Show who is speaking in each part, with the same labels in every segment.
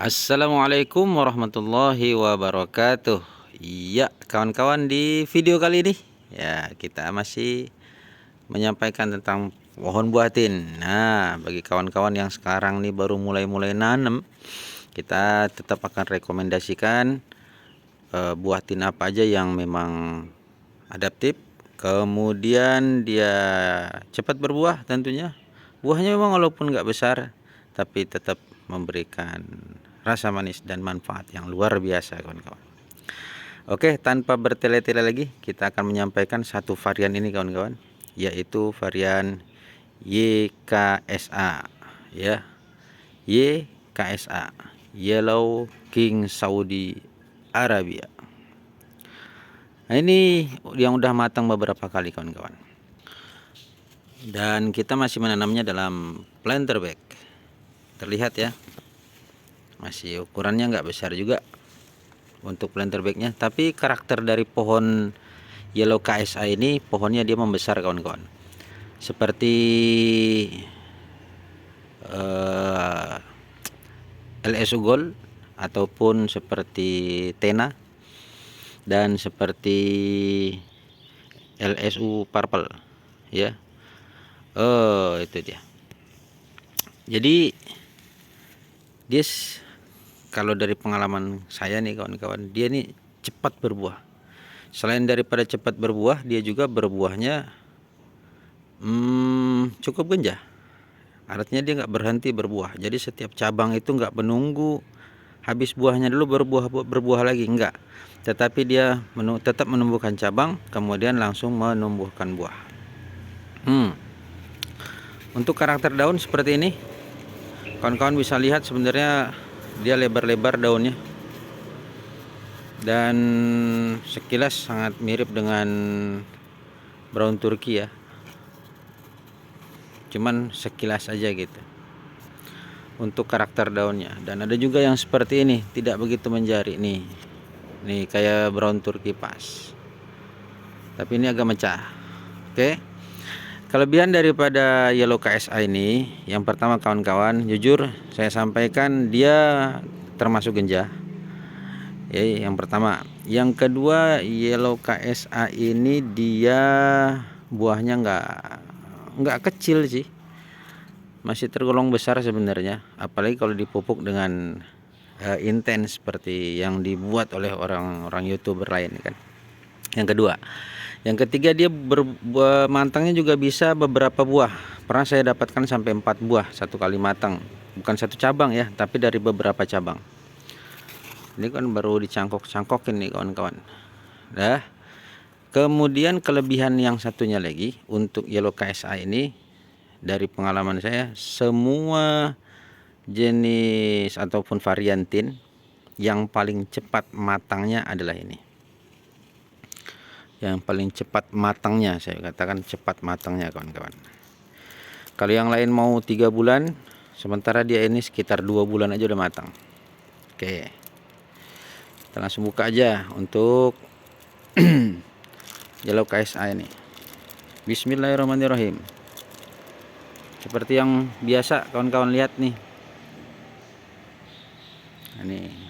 Speaker 1: Assalamualaikum warahmatullahi wabarakatuh. Iya, kawan-kawan, di video kali ini ya kita masih menyampaikan tentang pohon buah tin. Nah, bagi kawan-kawan yang sekarang nih baru mulai nanam, kita tetap akan rekomendasikan buah tin apa aja yang memang adaptif, kemudian dia cepat berbuah tentunya. Buahnya memang walaupun nggak besar, tapi tetap memberikan rasa manis dan manfaat yang luar biasa, kawan-kawan. Oke, tanpa bertele-tele lagi, kita akan menyampaikan satu varian ini, kawan-kawan, yaitu varian YKSA, ya. YKSA, Yellow King Saudi Arabia. Nah, ini yang udah matang beberapa kali, kawan-kawan. Dan kita masih menanamnya dalam planter bag. Terlihat ya, masih ukurannya nggak besar juga untuk planter bagnya, tapi karakter dari pohon Yellow KSA ini, pohonnya dia membesar, kawan-kawan, seperti LSU Gold ataupun seperti Tena dan seperti LSU Purple, ya. Oh, itu dia. Jadi dia, kalau dari pengalaman saya nih, kawan-kawan, dia nih cepat berbuah. Selain daripada cepat berbuah, dia juga berbuahnya cukup genjah. Artinya dia nggak berhenti berbuah. Jadi setiap cabang itu nggak menunggu habis buahnya dulu berbuah lagi, enggak. Tetapi dia tetap menumbuhkan cabang, kemudian langsung menumbuhkan buah. Untuk karakter daun seperti ini, kawan-kawan bisa lihat sebenarnya dia lebar-lebar daunnya, dan sekilas sangat mirip dengan brown turkey ya, cuman sekilas aja gitu untuk karakter daunnya. Dan ada juga yang seperti ini, tidak begitu menjari nih kayak brown turkey pas, tapi ini agak mecah. Oke, kelebihan daripada Yellow KSA ini, yang pertama, kawan-kawan, jujur saya sampaikan, dia termasuk genjah ya, yang pertama. Yang kedua, Yellow KSA ini dia buahnya nggak kecil sih, masih tergolong besar sebenarnya, apalagi kalau dipupuk dengan intens seperti yang dibuat oleh orang-orang YouTuber lain kan. Yang kedua, yang ketiga, dia mantangnya juga bisa beberapa buah. Pernah saya dapatkan sampai 4 buah satu kali matang, bukan satu cabang ya, tapi dari beberapa cabang. Ini kan baru dicangkok-cangkokin nih, kawan-kawan. Nah, kemudian kelebihan yang satunya lagi untuk Yellow KSA ini, dari pengalaman saya, semua jenis ataupun varian tin yang paling cepat matangnya adalah ini. Yang paling cepat matangnya, saya katakan cepat matangnya, kawan-kawan. Kalau yang lain mau 3 bulan, sementara dia ini sekitar 2 bulan aja udah matang. Oke, kita langsung buka aja untuk Yellow KSA ini. Bismillahirrahmanirrahim. Seperti yang biasa, kawan-kawan, lihat nih. Ini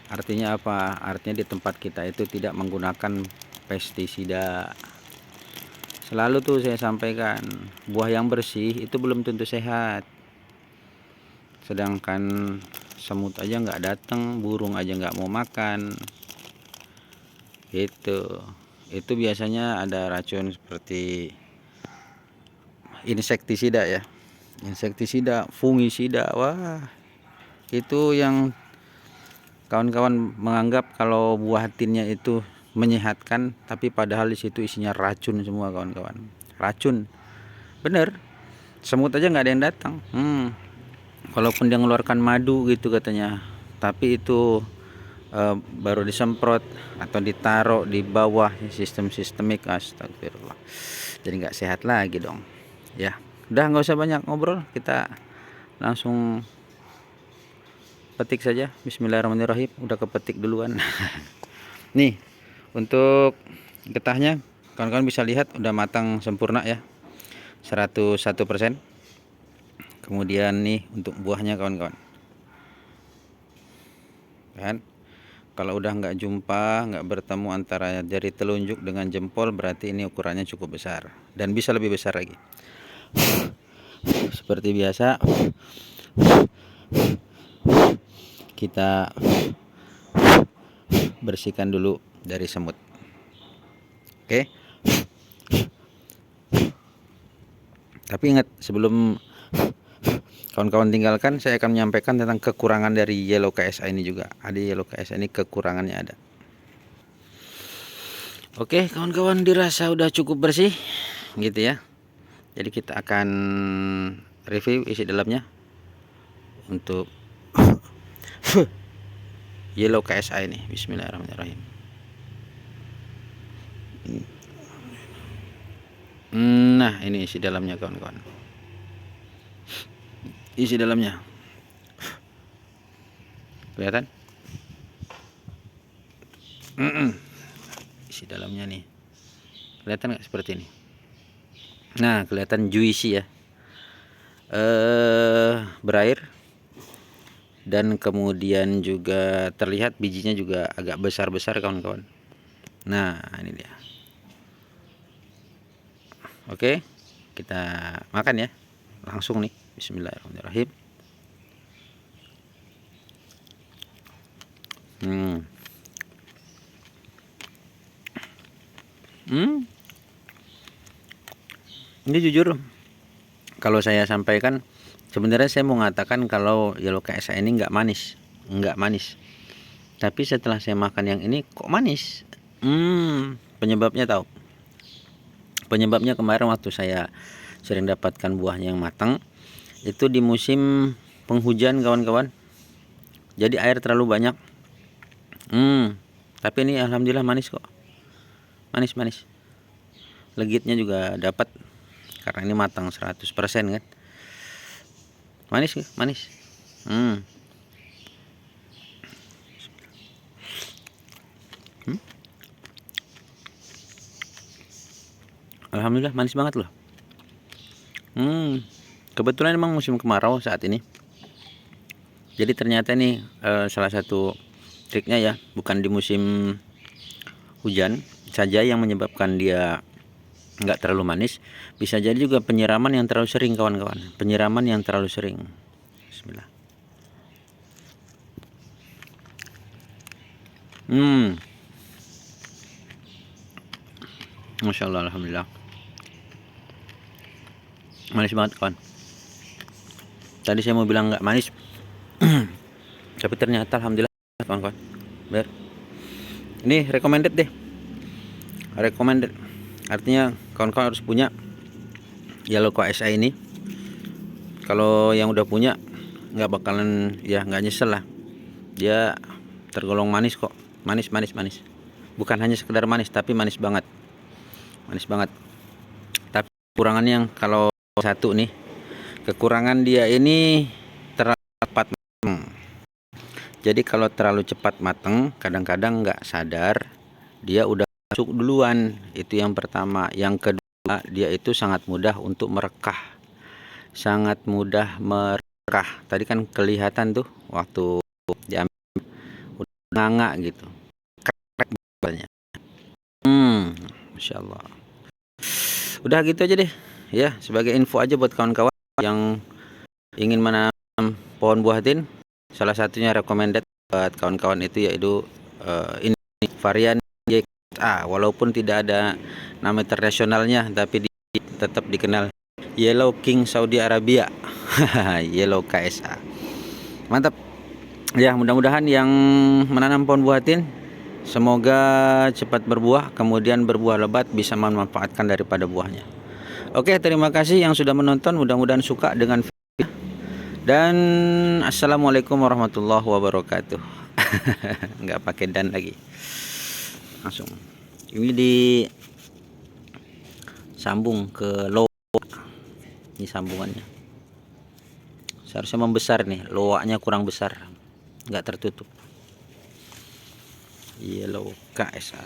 Speaker 1: artinya apa? Artinya di tempat kita itu tidak menggunakan pestisida. Selalu tuh saya sampaikan, buah yang bersih itu belum tentu sehat. Sedangkan semut aja nggak datang, burung aja nggak mau makan. Itu biasanya ada racun seperti insektisida ya, insektisida, fungisida. Wah, itu yang kawan-kawan menganggap kalau buah tinnya itu menyehatkan, tapi padahal di situ isinya racun semua, kawan-kawan. Racun, bener. Semut aja nggak ada yang datang. Walaupun dia mengeluarkan madu gitu katanya, tapi itu baru disemprot atau ditaruh di bawah sistemik. Astagfirullah, jadi nggak sehat lagi dong ya. Udah, nggak usah banyak ngobrol, kita langsung petik saja. Bismillahirrahmanirrahim. Udah kepetik duluan. Nih, untuk getahnya, kawan-kawan bisa lihat udah matang sempurna ya, 101%. Kemudian nih untuk buahnya, kawan-kawan, kan. Kalau udah nggak jumpa, nggak bertemu antara jari telunjuk dengan jempol, berarti ini ukurannya cukup besar dan bisa lebih besar lagi. Seperti biasa, kita bersihkan dulu dari semut. Oke. Tapi ingat, sebelum kawan-kawan tinggalkan, saya akan menyampaikan tentang kekurangan dari Yellow KSA ini juga. Ada Yellow KSA ini kekurangannya ada. Oke, kawan-kawan, dirasa udah cukup bersih gitu ya. Jadi kita akan review isi dalamnya untuk Yellow KSA ini. Bismillahirrahmanirrahim. Nah, ini isi dalamnya, kawan-kawan. Isi dalamnya. Kelihatan? Isi dalamnya nih. Kelihatan nggak seperti ini? Nah, kelihatan juicy ya. Berair. Dan kemudian juga terlihat bijinya juga agak besar-besar, kawan-kawan. Nah, ini dia. Oke, kita makan ya. Langsung nih. Bismillahirrahmanirrahim. Ini jujur, kalau saya sampaikan, sebenarnya saya mau mengatakan kalau Yellow KSA ini nggak manis. Tapi setelah saya makan yang ini kok manis. Penyebabnya tahu. Penyebabnya kemarin waktu saya sering dapatkan buahnya yang matang, itu di musim penghujan, kawan-kawan. Jadi air terlalu banyak. Tapi ini alhamdulillah manis kok. Manis. Legitnya juga dapat karena ini matang 100% kan. Manis. Alhamdulillah manis banget loh. Kebetulan emang musim kemarau saat ini. Jadi ternyata nih salah satu triknya ya, bukan di musim hujan saja yang menyebabkan dia nggak terlalu manis, bisa jadi juga penyiraman yang terlalu sering, kawan-kawan. Bismillah. Masya Allah, alhamdulillah. Manis banget, kawan. Tadi saya mau bilang nggak manis, tapi ternyata alhamdulillah, kawan-kawan. Ini recommended deh. Artinya kawan-kawan harus punya Yellow KSA ini. Kalau yang udah punya nggak bakalan, ya nggak nyesel lah. Dia tergolong manis kok. Manis. Bukan hanya sekedar manis, tapi manis banget. Tapi kekurangannya yang kalau satu nih, kekurangan dia ini terlalu cepat matang. Jadi kalau terlalu cepat matang, kadang-kadang nggak sadar dia udah masuk duluan. Itu yang pertama. Yang kedua, dia itu sangat mudah untuk merekah. Tadi kan kelihatan tuh waktu diambil udah nganga gitu. Krek banget. Masya Allah. Udah gitu aja deh ya, sebagai info aja buat kawan-kawan yang ingin menanam pohon buah tin. Salah satunya recommended buat kawan-kawan itu yaitu ini varian YKSA. Walaupun tidak ada nama internasionalnya, tapi tetap dikenal Yellow King Saudi Arabia. Yellow KSA. Mantap. Ya, mudah-mudahan yang menanam pohon buah tin semoga cepat berbuah, kemudian berbuah lebat, bisa memanfaatkan daripada buahnya. Oke, terima kasih yang sudah menonton. Mudah-mudahan suka dengan video. Dan assalamualaikum warahmatullahi wabarakatuh. Nggak pakai dan lagi, langsung. Ini disambung ke loa. Ini sambungannya. Seharusnya membesar nih, loaknya kurang besar, nggak tertutup. Yellow KSA.